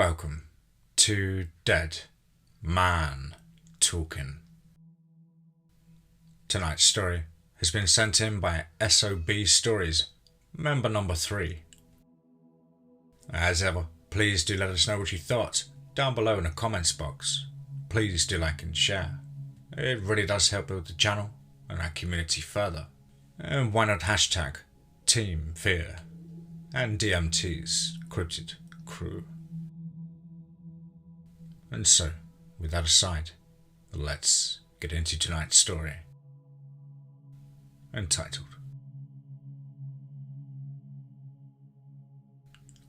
Welcome to Dead Man Talking. Tonight's story has been sent in by SOB Stories, member number 3. As ever, please do let us know what you thought down below in the comments box. Please do like and share. It really does help build the channel and our community further. And why not hashtag TeamFEAR and DMT's Cryptid crew. And so, with that aside, let's get into tonight's story. Entitled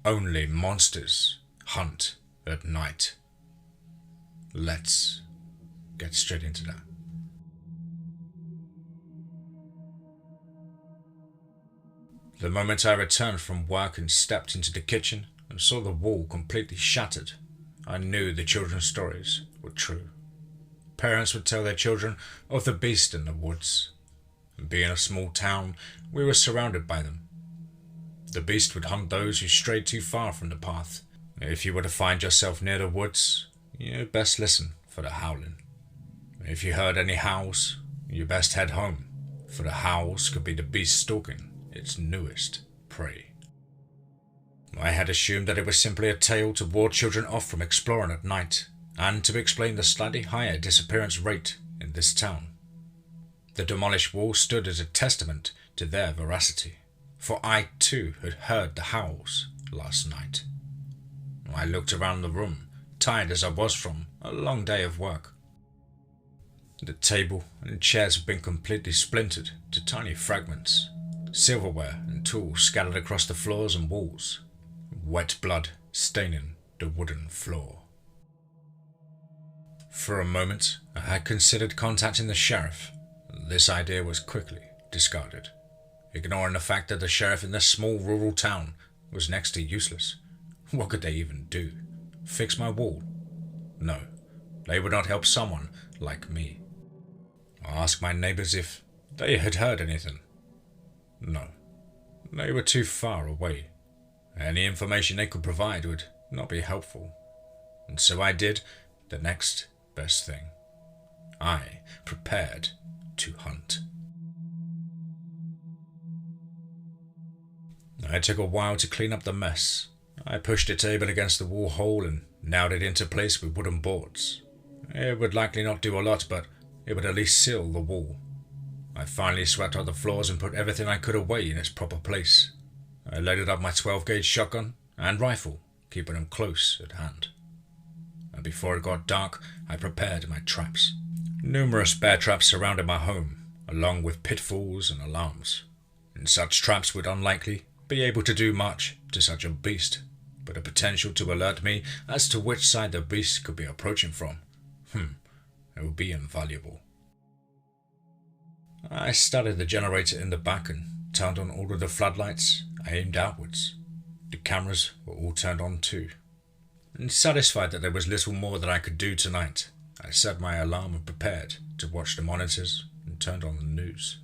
Only Monsters Hunt at Night. Let's get straight into that. The moment I returned from work and stepped into the kitchen and saw the wall completely shattered, I knew the children's stories were true. Parents would tell their children of the beast in the woods. And being a small town, we were surrounded by them. The beast would hunt those who strayed too far from the path. If you were to find yourself near the woods, you'd best listen for the howling. If you heard any howls, you best head home, for the howls could be the beast stalking its newest prey. I had assumed that it was simply a tale to ward children off from exploring at night, and to explain the slightly higher disappearance rate in this town. The demolished wall stood as a testament to their veracity, for I too had heard the howls last night. I looked around the room, tired as I was from a long day of work. The table and chairs had been completely splintered to tiny fragments, silverware and tools scattered across the floors and walls, wet blood staining the wooden floor. For a moment, I had considered contacting the sheriff. This idea was quickly discarded, ignoring the fact that the sheriff in this small rural town was next to useless. What could they even do? Fix my wall? No, they would not help someone like me. I asked my neighbors if they had heard anything. No, they were too far away. Any information they could provide would not be helpful. And so I did the next best thing. I prepared to hunt. It took a while to clean up the mess. I pushed the table against the wall hole and nailed it into place with wooden boards. It would likely not do a lot, but it would at least seal the wall. I finally swept out the floors and put everything I could away in its proper place. I loaded up my 12-gauge shotgun and rifle, keeping them close at hand. And before it got dark, I prepared my traps. Numerous bear traps surrounded my home, along with pitfalls and alarms. And such traps would unlikely be able to do much to such a beast, but the potential to alert me as to which side the beast could be approaching from, it would be invaluable. I started the generator in the back and turned on all of the floodlights. I aimed outwards. The cameras were all turned on too. And satisfied that there was little more that I could do tonight, I set my alarm and prepared to watch the monitors and turned on the news.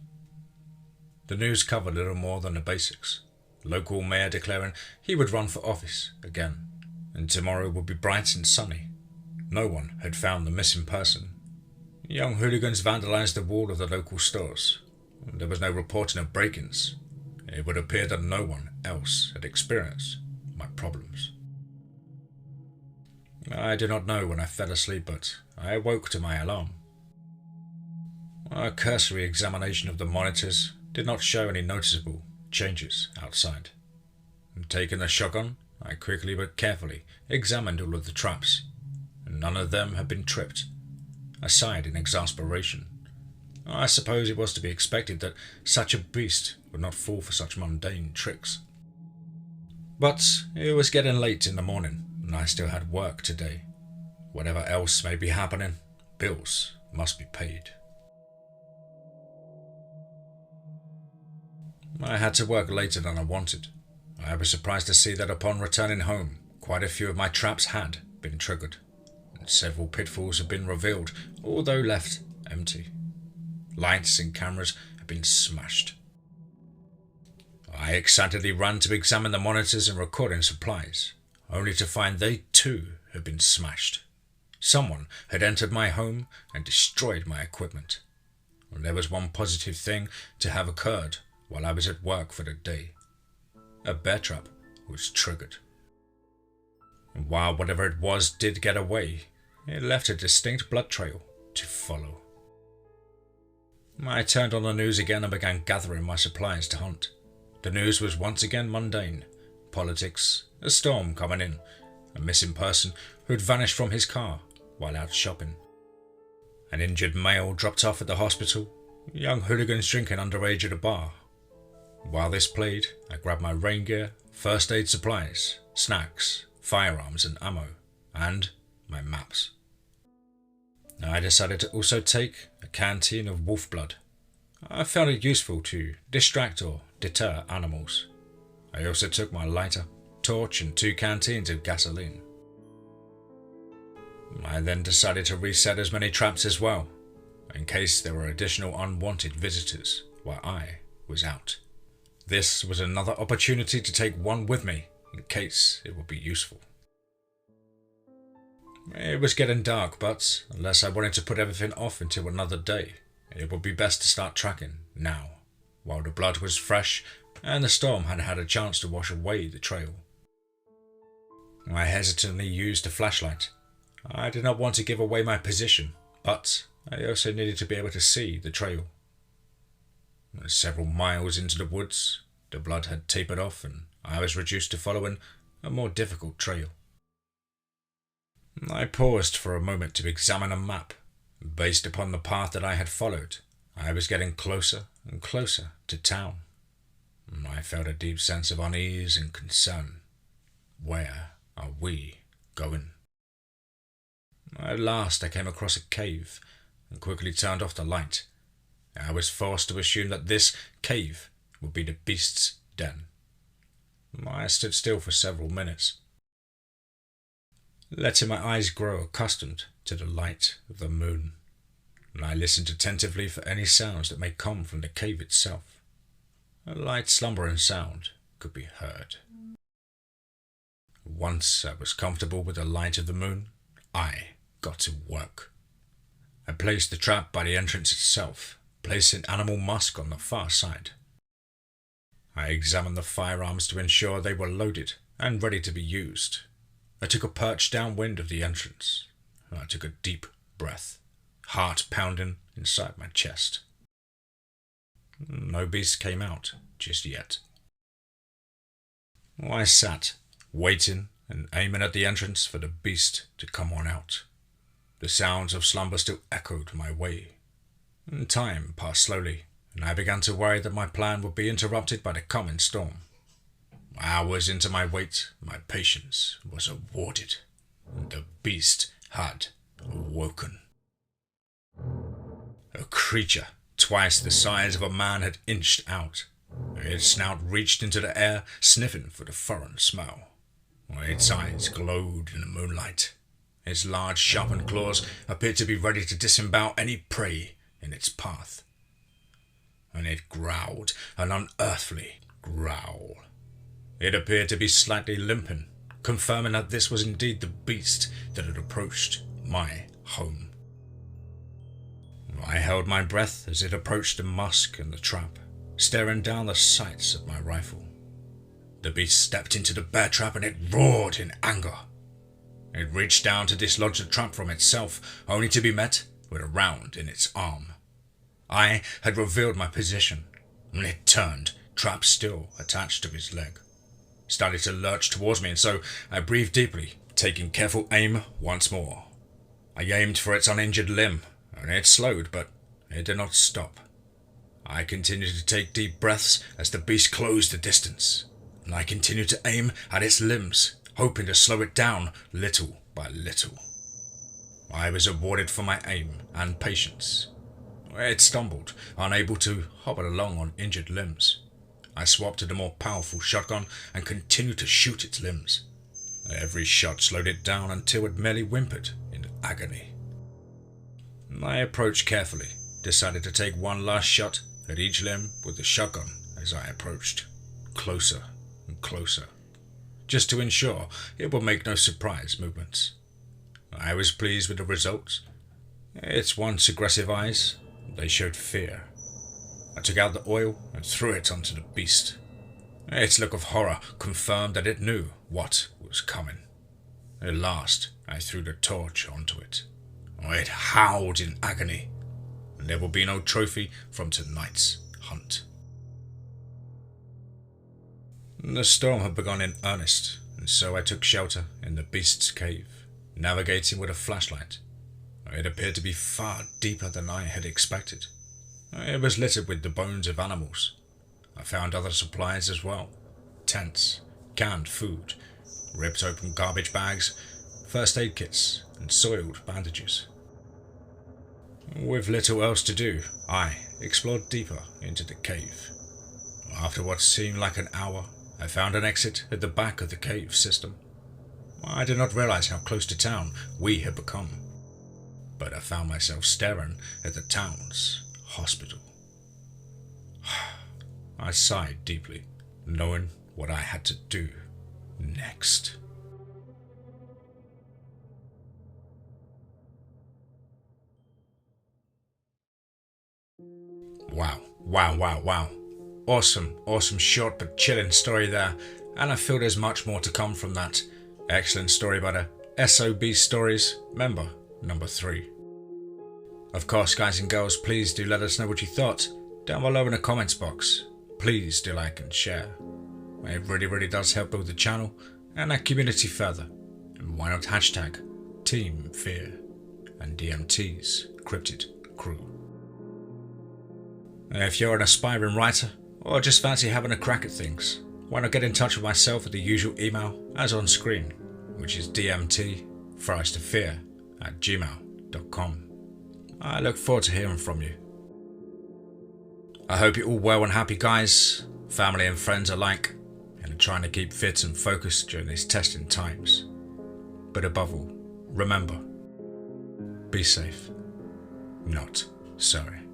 The news covered little more than the basics. Local mayor declaring he would run for office again, and tomorrow would be bright and sunny. No one had found the missing person. Young hooligans vandalized the wall of the local stores. There was no reporting of break-ins. It would appear that no one else had experienced my problems. I do not know when I fell asleep, but I awoke to my alarm. A cursory examination of the monitors did not show any noticeable changes outside. Taking the shotgun, I quickly but carefully examined all of the traps, and none of them had been tripped. I sighed in exasperation. I suppose it was to be expected that such a beast would not fall for such mundane tricks. But it was getting late in the morning, and I still had work today. Whatever else may be happening, bills must be paid. I had to work later than I wanted. I was surprised to see that upon returning home, quite a few of my traps had been triggered, and several pitfalls had been revealed, although left empty. Lights and cameras had been smashed. I excitedly ran to examine the monitors and recording supplies. only to find they too had been smashed. Someone had entered my home and destroyed my equipment. And there was one positive thing to have occurred while I was at work for the day. A bear trap was triggered. And while whatever it was did get away, it left a distinct blood trail to follow. I turned on the news again and began gathering my supplies to hunt. The news was once again mundane. Politics, a storm coming in, a missing person who had vanished from his car while out shopping, an injured male dropped off at the hospital, young hooligans drinking underage at a bar. While this played, I grabbed my rain gear, first aid supplies, snacks, firearms and ammo, and my maps. I decided to also take a canteen of wolf blood. I found it useful to distract or deter animals. I also took my lighter, torch and 2 canteens of gasoline. I then decided to reset as many traps as well, in case there were additional unwanted visitors while I was out. This was another opportunity to take one with me in case it would be useful. It was getting dark, but unless I wanted to put everything off until another day, it would be best to start tracking now, while the blood was fresh and the storm had had a chance to wash away the trail. I hesitantly used a flashlight. I did not want to give away my position, but I also needed to be able to see the trail. Several miles into the woods, the blood had tapered off and I was reduced to following a more difficult trail. I paused for a moment to examine a map. Based upon the path that I had followed, I was getting closer and closer to town. I felt a deep sense of unease and concern. Where are we going? At last I came across a cave and quickly turned off the light. I was forced to assume that this cave would be the beast's den. I stood still for several minutes, letting my eyes grow accustomed to the light of the moon, and I listened attentively for any sounds that may come from the cave itself. A light slumbering sound could be heard. Once I was comfortable with the light of the moon, I got to work. I placed the trap by the entrance itself, placing animal musk on the far side. I examined the firearms to ensure they were loaded and ready to be used. I took a perch downwind of the entrance. I took a deep breath, heart pounding inside my chest. No beast came out just yet. I sat, waiting and aiming at the entrance for the beast to come on out. The sounds of slumber still echoed my way. Time passed slowly, and I began to worry that my plan would be interrupted by the coming storm. Hours into my wait, my patience was rewarded. The beast had awoken. A creature twice the size of a man had inched out. Its snout reached into the air, sniffing for the foreign smell. Its eyes glowed in the moonlight. Its large, sharpened claws appeared to be ready to disembowel any prey in its path. And it growled, an unearthly growl. It appeared to be slightly limping, confirming that this was indeed the beast that had approached my home. I held my breath as it approached the musk and the trap, staring down the sights of my rifle. The beast stepped into the bear trap and it roared in anger. It reached down to dislodge the trap from itself, only to be met with a round in its arm. I had revealed my position, and it turned, trap still attached to his leg. Started to lurch towards me, and so I breathed deeply, taking careful aim once more. I aimed for its uninjured limb, and it slowed, but it did not stop. I continued to take deep breaths as the beast closed the distance, and I continued to aim at its limbs, hoping to slow it down little by little. I was rewarded for my aim and patience. It stumbled, unable to hobble along on injured limbs. I swapped to the more powerful shotgun and continued to shoot its limbs. Every shot slowed it down until it merely whimpered in agony. I approached carefully, decided to take one last shot at each limb with the shotgun as I approached, closer and closer. just to ensure it would make no surprise movements. I was pleased with the results. Its once aggressive eyes, they showed fear. I took out the oil and threw it onto the beast. Its look of horror confirmed that it knew what was coming. At last, I threw the torch onto it. It howled in agony. There will be no trophy from tonight's hunt. The storm had begun in earnest, and so I took shelter in the beast's cave, navigating with a flashlight. It appeared to be far deeper than I had expected. It was littered with the bones of animals. I found other supplies as well: tents, canned food, ripped open garbage bags, first aid kits, and soiled bandages. With little else to do, I explored deeper into the cave. After what seemed like an hour, I found an exit at the back of the cave system. I did not realize how close to town we had become, but I found myself staring at the town's hospital. I sighed deeply, knowing what I had to do next. Wow. Awesome short but chilling story there, and I feel there's much more to come from that. Excellent story by the SOB Stories member number 3. Of course, guys and girls, please do let us know what you thought down below in the comments box. Please do like and share. It really does help build the channel and our community further. And why not hashtag TeamFEAR and DMT's Cryptid crew. If you're an aspiring writer or just fancy having a crack at things, why not get in touch with myself at the usual email as on screen, which is dmt_fear@gmail.com. I look forward to hearing from you. I hope you're all well and happy, guys, family and friends alike, and are trying to keep fit and focused during these testing times. But above all, remember, be safe, not sorry.